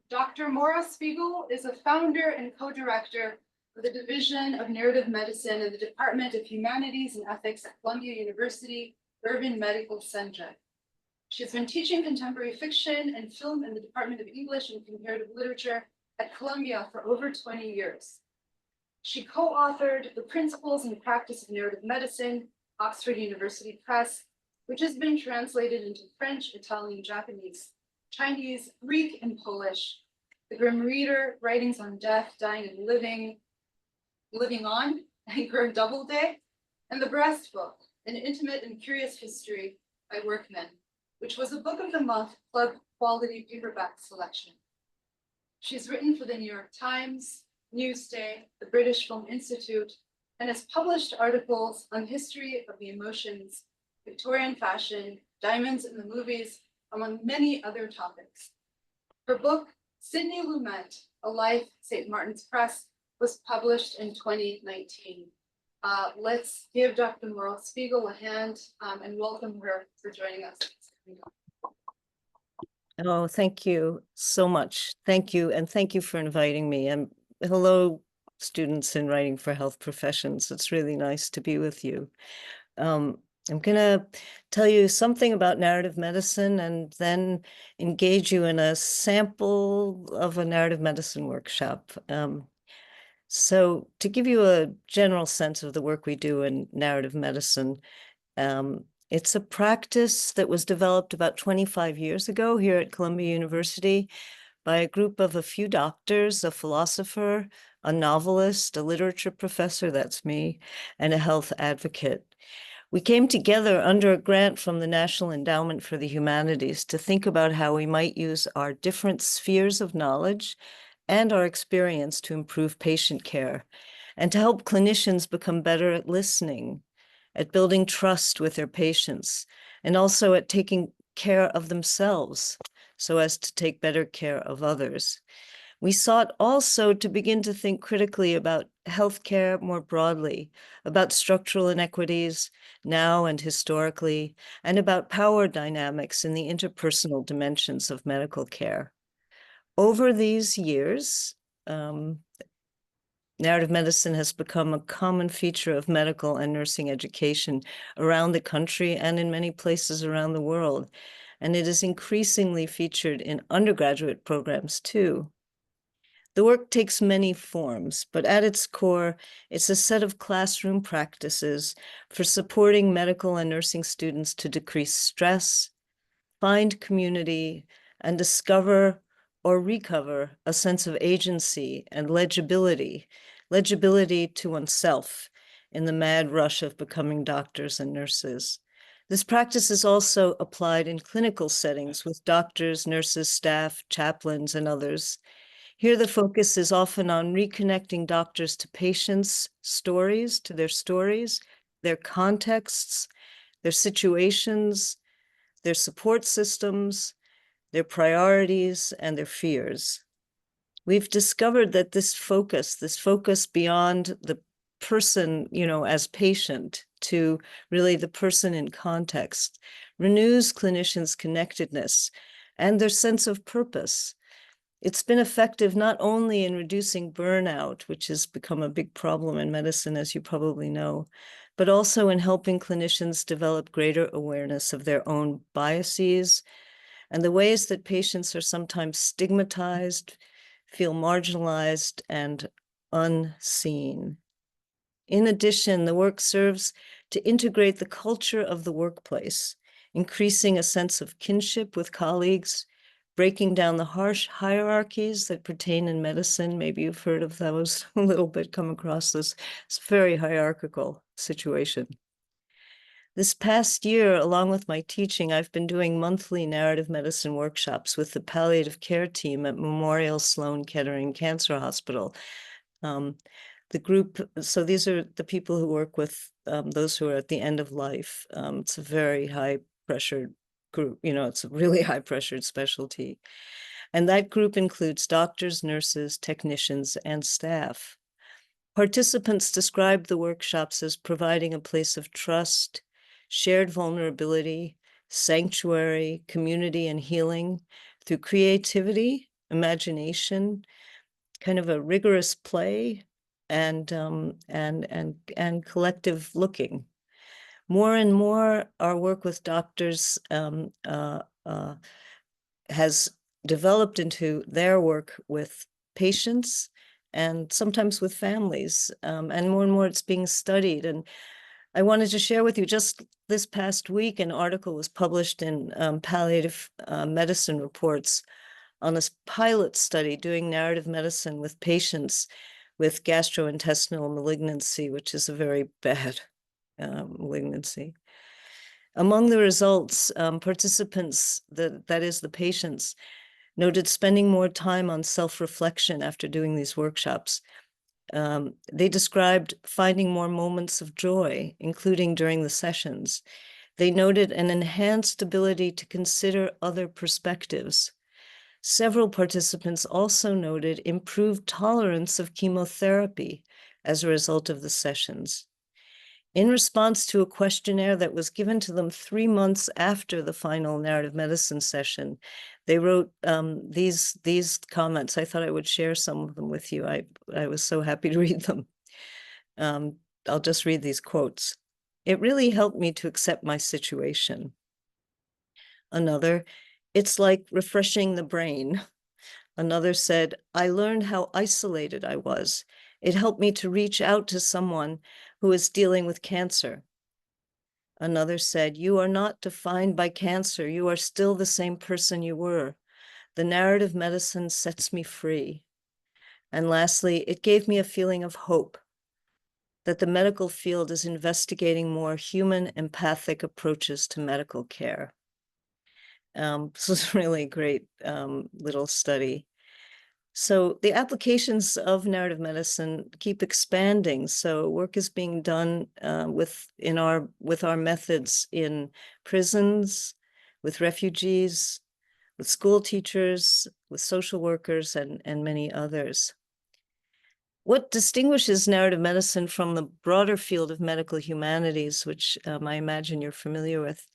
Dr. Maura Spiegel is a founder and co-director of the Division of Narrative Medicine in the Department of Humanities and Ethics at Columbia University Urban Medical Center. She has been teaching contemporary fiction and film in the Department of English and Comparative Literature at Columbia for over 20 years. She co-authored The Principles and Practice of Narrative Medicine, Oxford University Press, which has been translated into French, Italian, Japanese, Chinese, Greek, and Polish. The Grim Reader, Writings on Death, Dying and Living, Living On, and Grim Doubleday, and The Breast Book, An Intimate and Curious History by Workmen, which was a Book of the Month Club Quality Paperback Selection. She's written for the New York Times, Newsday, the British Film Institute, and has published articles on the history of the emotions, Victorian fashion, diamonds in the movies, among many other topics. Her book, Sidney Lumet, A Life, St. Martin's Press, was published in 2019. Let's give Dr. Maura Spiegel a hand and welcome her for joining us. Oh, thank you so much. Thank you. And thank you for inviting me. And hello, students in writing for health professions. It's really nice to be with you. I'm going to tell you something about narrative medicine and then engage you in a sample of a narrative medicine workshop. So to give you a general sense of the work we do in narrative medicine, it's a practice that was developed about 25 years ago here at Columbia University by a group of a few doctors, a philosopher, a novelist, a literature professor, that's me, and a health advocate. We came together under a grant from the National Endowment for the Humanities to think about how we might use our different spheres of knowledge and our experience to improve patient care and to help clinicians become better at listening, at building trust with their patients, and also at taking care of themselves so as to take better care of others. We sought also to begin to think critically about healthcare more broadly, about structural inequities now and historically, and about power dynamics in the interpersonal dimensions of medical care. Over these years, narrative medicine has become a common feature of medical and nursing education around the country and in many places around the world. And it is increasingly featured in undergraduate programs too. The work takes many forms, but at its core, it's a set of classroom practices for supporting medical and nursing students to decrease stress, find community, and discover or recover a sense of agency and legibility to oneself in the mad rush of becoming doctors and nurses. This practice is also applied in clinical settings with doctors, nurses, staff, chaplains, and others. Here, the focus is often on reconnecting doctors to patients' stories, to their stories, their contexts, their situations, their support systems, their priorities, and their fears. We've discovered that this focus beyond the person, as patient to really the person in context, renews clinicians' connectedness and their sense of purpose. It's been effective not only in reducing burnout, which has become a big problem in medicine, as you probably know, but also in helping clinicians develop greater awareness of their own biases and the ways that patients are sometimes stigmatized, feel marginalized, and unseen. In addition, the work serves to integrate the culture of the workplace, increasing a sense of kinship with colleagues, breaking down the harsh hierarchies that pertain in medicine. Maybe you've heard of those a little bit, come across this. It's a very hierarchical situation. This past year, along with my teaching, I've been doing monthly narrative medicine workshops with the palliative care team at Memorial Sloan Kettering Cancer Hospital. The group, so these are the people who work with those who are at the end of life. It's a very high-pressured group, it's a really high-pressured specialty. And that group includes doctors, nurses, technicians, and staff. Participants described the workshops as providing a place of trust, shared vulnerability, sanctuary, community, and healing through creativity imagination, kind of a rigorous play, and collective looking. More and more, our work with doctors has developed into their work with patients and sometimes with families, and more it's being studied. And I wanted to share with you, just this past week, an article was published in Palliative Medicine Reports on a pilot study doing narrative medicine with patients with gastrointestinal malignancy, which is a very bad malignancy. Among the results, participants, that is the patients, noted spending more time on self-reflection after doing these workshops. They described finding more moments of joy, including during the sessions. They noted an enhanced ability to consider other perspectives. Several participants also noted improved tolerance of chemotherapy as a result of the sessions. In response to a questionnaire that was given to them 3 months after the final narrative medicine session, they wrote these comments. I thought I would share some of them with you. I was so happy to read them. I'll just read these quotes. "It really helped me to accept my situation." Another, "It's like refreshing the brain." Another said, "I learned how isolated I was. It helped me to reach out to someone who is dealing with cancer." Another said, "You are not defined by cancer. You are still the same person you were. The narrative medicine sets me free." And lastly, "It gave me a feeling of hope that the medical field is investigating more human, empathic approaches to medical care." This was really a great little study. So the applications of narrative medicine keep expanding. So work is being done with our methods in prisons, with refugees, with school teachers, with social workers, and many others. What distinguishes narrative medicine from the broader field of medical humanities, which I imagine you're familiar with,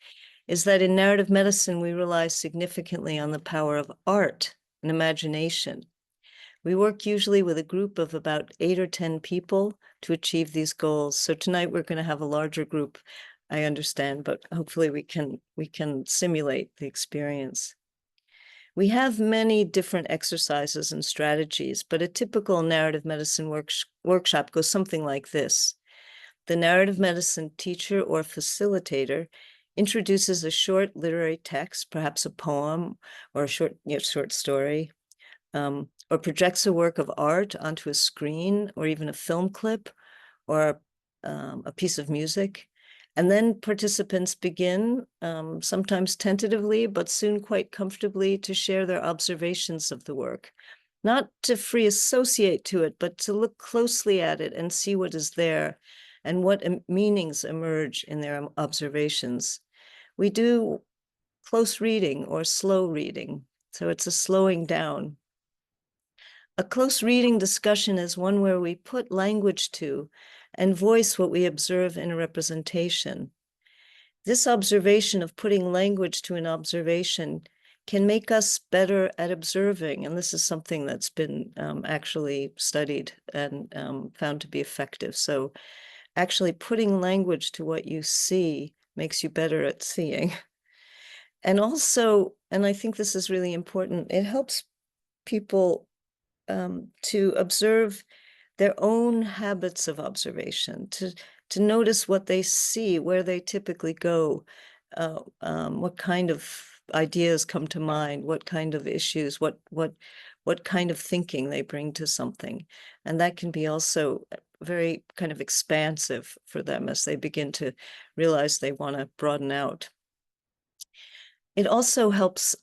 is that in narrative medicine, we rely significantly on the power of art and imagination. We work usually with a group of about 8 or 10 people to achieve these goals. So tonight we're going to have a larger group, I understand, but hopefully we can simulate the experience. We have many different exercises and strategies, but a typical narrative medicine workshop goes something like this. The narrative medicine teacher or facilitator introduces a short literary text, perhaps a poem or a short story, or projects a work of art onto a screen or even a film clip or a piece of music. And then participants begin, sometimes tentatively, but soon quite comfortably, to share their observations of the work. Not to free associate to it, but to look closely at it and see what is there and what meanings emerge in their observations. We do close reading or slow reading, so it's a slowing down. A close reading discussion is one where we put language to and voice what we observe in a representation. This observation of putting language to an observation can make us better at observing, and this is something that's been actually studied and found to be effective. So actually putting language to what you see makes you better at seeing. And also, and I think this is really important, it helps people to observe their own habits of observation, to notice what they see, where they typically go, what kind of ideas come to mind, what kind of issues, what kind of thinking they bring to something. And that can be also very kind of expansive for them as they begin to realize they want to broaden out. It also helps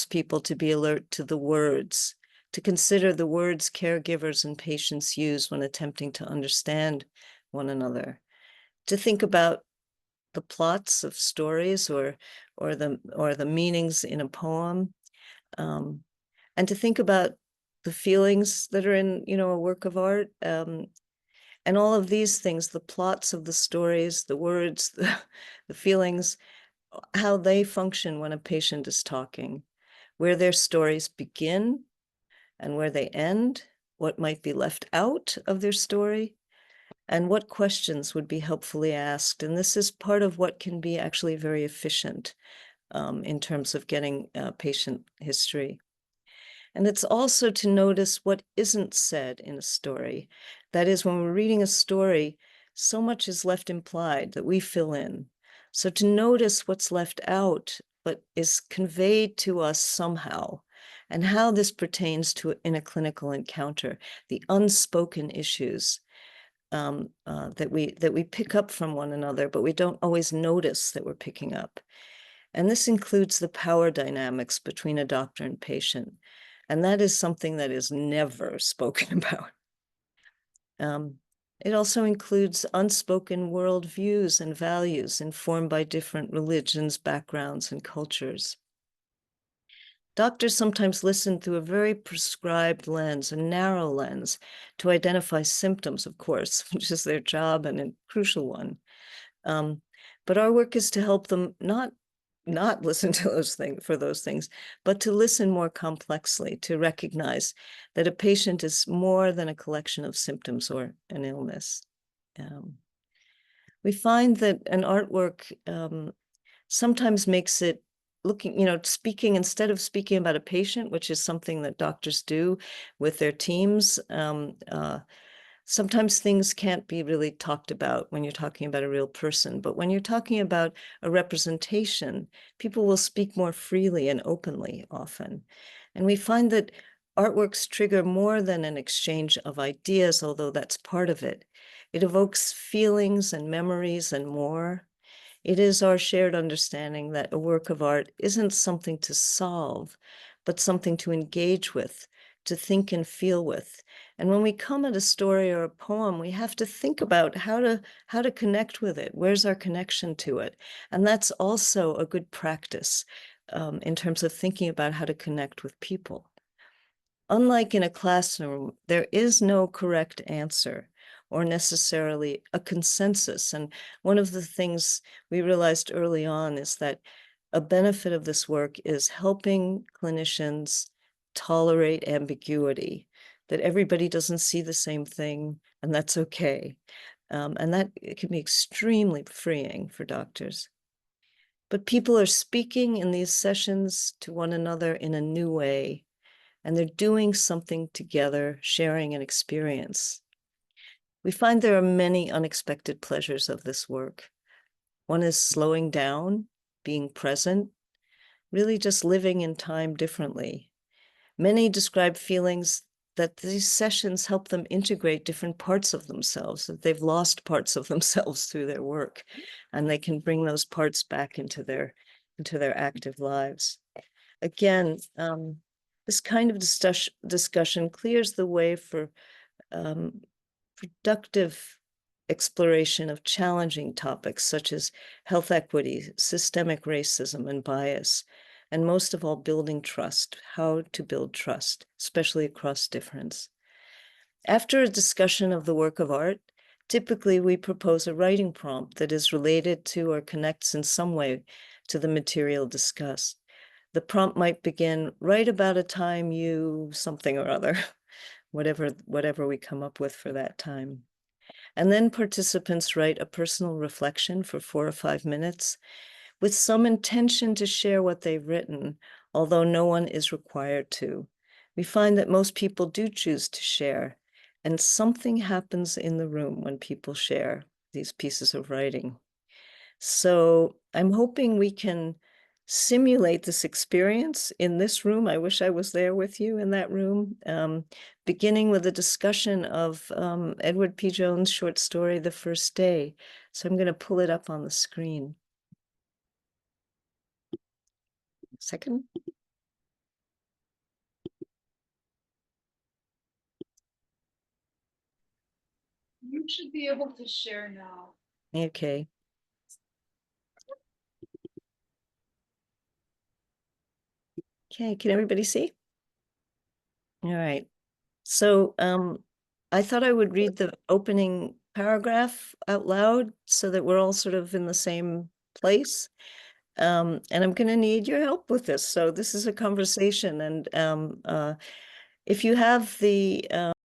people to be alert to the words, to consider the words caregivers and patients use when attempting to understand one another, to think about the plots of stories or the meanings in a poem, and to think about the feelings that are in a work of art, and all of these things, the plots of the stories, the words, the feelings, how they function when a patient is talking, where their stories begin and where they end, what might be left out of their story, and what questions would be helpfully asked. And this is part of what can be actually very efficient in terms of getting patient history. And it's also to notice what isn't said in a story. That is, when we're reading a story, so much is left implied that we fill in. So to notice what's left out, but is conveyed to us somehow, and how this pertains to in a clinical encounter, the unspoken issues that we pick up from one another, but we don't always notice that we're picking up. And this includes the power dynamics between a doctor and patient. And that is something that is never spoken about. It also includes unspoken worldviews and values informed by different religions, backgrounds, and cultures. Doctors sometimes listen through a very prescribed lens, a narrow lens, to identify symptoms, of course, which is their job and a crucial one. But our work is to help them not listen to those things, but to listen more complexly, to recognize that a patient is more than a collection of symptoms or an illness. We find that an artwork sometimes makes it speaking, instead of speaking about a patient, which is something that doctors do with their teams, sometimes things can't be really talked about when you're talking about a real person. But when you're talking about a representation, people will speak more freely and openly often. And we find that artworks trigger more than an exchange of ideas, although that's part of it. It evokes feelings and memories and more. It is our shared understanding that a work of art isn't something to solve, but something to engage with, to think and feel with. And when we come at a story or a poem, we have to think about how to connect with it. Where's our connection to it? And that's also a good practice in terms of thinking about how to connect with people. Unlike in a classroom, there is no correct answer or necessarily a consensus. And one of the things we realized early on is that a benefit of this work is helping clinicians tolerate ambiguity, that everybody doesn't see the same thing, and that's okay. And that it can be extremely freeing for doctors. But people are speaking in these sessions to one another in a new way, and they're doing something together, sharing an experience. We find there are many unexpected pleasures of this work. One is slowing down, being present, really just living in time differently. Many describe feelings that these sessions help them integrate different parts of themselves, that they've lost parts of themselves through their work, and they can bring those parts back into their active lives. Again, this kind of discussion clears the way for productive exploration of challenging topics such as health equity, systemic racism, and bias, and most of all, building trust, how to build trust, especially across difference. After a discussion of the work of art, typically we propose a writing prompt that is related to or connects in some way to the material discussed. The prompt might begin, write about a time you something or other, whatever we come up with for that time. And then participants write a personal reflection for 4 or 5 minutes with some intention to share what they've written, although no one is required to. We find that most people do choose to share, and something happens in the room when people share these pieces of writing. So I'm hoping we can simulate this experience in this room. I wish I was there with you in that room, beginning with a discussion of Edward P. Jones' short story, The First Day. So I'm going to pull it up on the screen. Second. You should be able to share now. Okay. Okay, can everybody see? All right. So I thought I would read the opening paragraph out loud so that we're all sort of in the same place. And I'm going to need your help with this. So this is a conversation, and if you have the